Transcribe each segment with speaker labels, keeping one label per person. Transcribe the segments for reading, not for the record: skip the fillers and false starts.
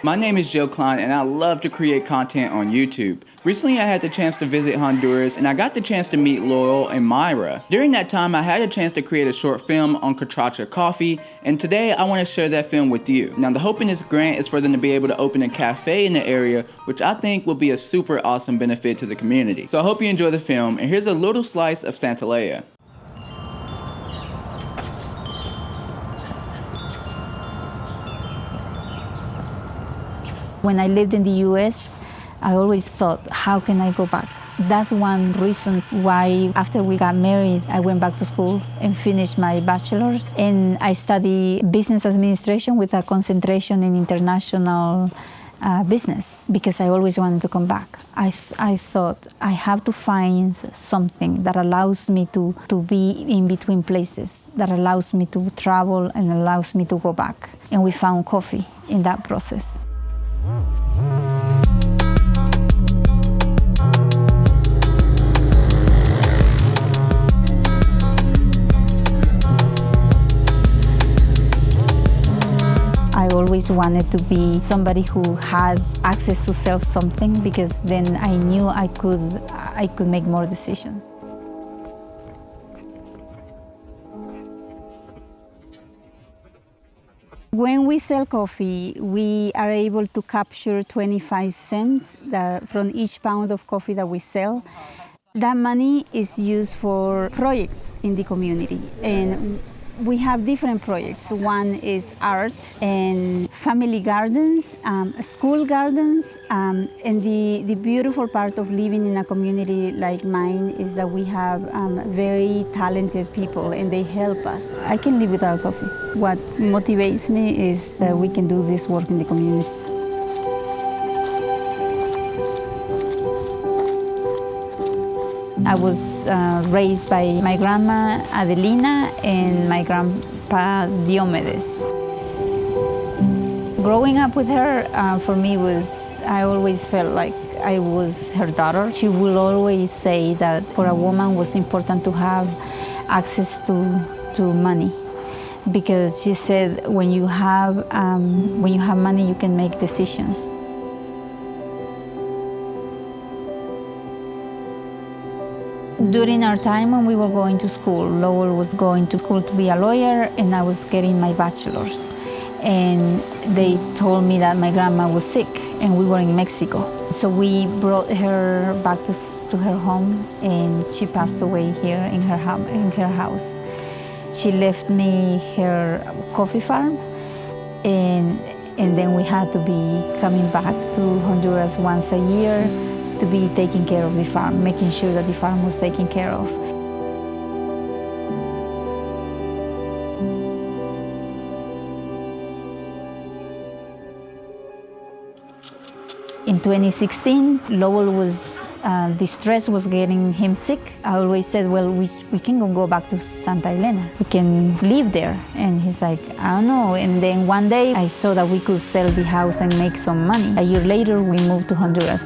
Speaker 1: My name is Joe Klein and I love to create content on YouTube. Recently I had the chance to visit Honduras and I got the chance to meet Loyal and Myra. During that time I had a chance to create a short film on Cachaça coffee, and today I want to share that film with you. Now the hope in this grant is for them to be able to open a cafe in the area, which I think will be a super awesome benefit to the community. So I hope you enjoy the film, and here's a little slice of Santa Leia.
Speaker 2: When I lived in the US, I always thought, how can I go back? That's one reason why after we got married, I went back to school and finished my bachelor's. And I studied business administration with a concentration in international business, because I always wanted to come back. I thought I have to find something that allows me to be in between places, that allows me to travel and allows me to go back. And we found coffee in that process. I always wanted to be somebody who had access to sell something, because then I knew I could make more decisions. When we sell coffee, we are able to capture 25 cents from each pound of coffee that we sell. That money is used for projects in the community. And we have different projects. One is art and family gardens, school gardens, and the beautiful part of living in a community like mine is that we have very talented people and they help us. I can live without coffee. What motivates me is that we can do this work in the community. I was raised by my grandma Elena and my grandpa Diomedes. Growing up with her, for me I always felt like I was her daughter. She will always say that for a woman it was important to have access to money, because she said when you have money you can make decisions. During our time when we were going to school, Lowell was going to school to be a lawyer and I was getting my bachelor's. And they told me that my grandma was sick and we were in Mexico. So we brought her back to her home and she passed away here in her house. She left me her coffee farm, and then we had to be coming back to Honduras once a year to be taking care of the farm, making sure that the farm was taken care of. In 2016, Lowell the stress was getting him sick. I always said, well, we can go back to Santa Elena. We can live there. And he's like, I don't know. And then one day I saw that we could sell the house and make some money. A year later, we moved to Honduras.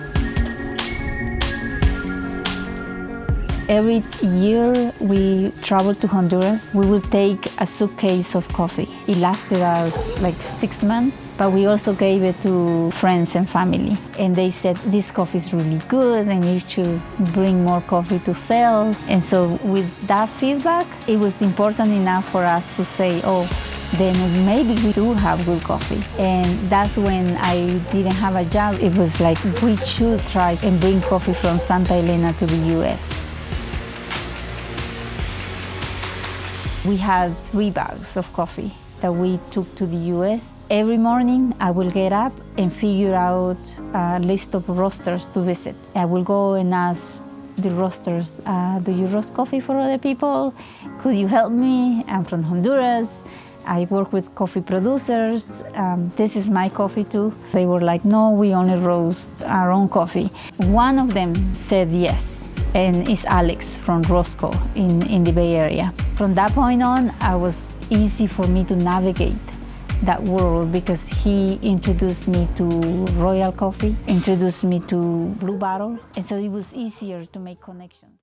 Speaker 2: Every year we traveled to Honduras. We would take a suitcase of coffee. It lasted us like 6 months, but we also gave it to friends and family. And they said, this coffee is really good and you should bring more coffee to sell. And so with that feedback, it was important enough for us to say, oh, then maybe we do have good coffee. And that's when I didn't have a job. It was like, we should try and bring coffee from Santa Elena to the US. We had 3 bags of coffee that we took to the US. Every morning, I will get up and figure out a list of roasters to visit. I will go and ask the roasters, do you roast coffee for other people? Could you help me? I'm from Honduras. I work with coffee producers. This is my coffee too. They were like, no, we only roast our own coffee. One of them said yes, and it's Alex from Roscoe in the Bay Area. From that point on, it was easy for me to navigate that world because he introduced me to Royal Coffee, introduced me to Blue Bottle, and so it was easier to make connections.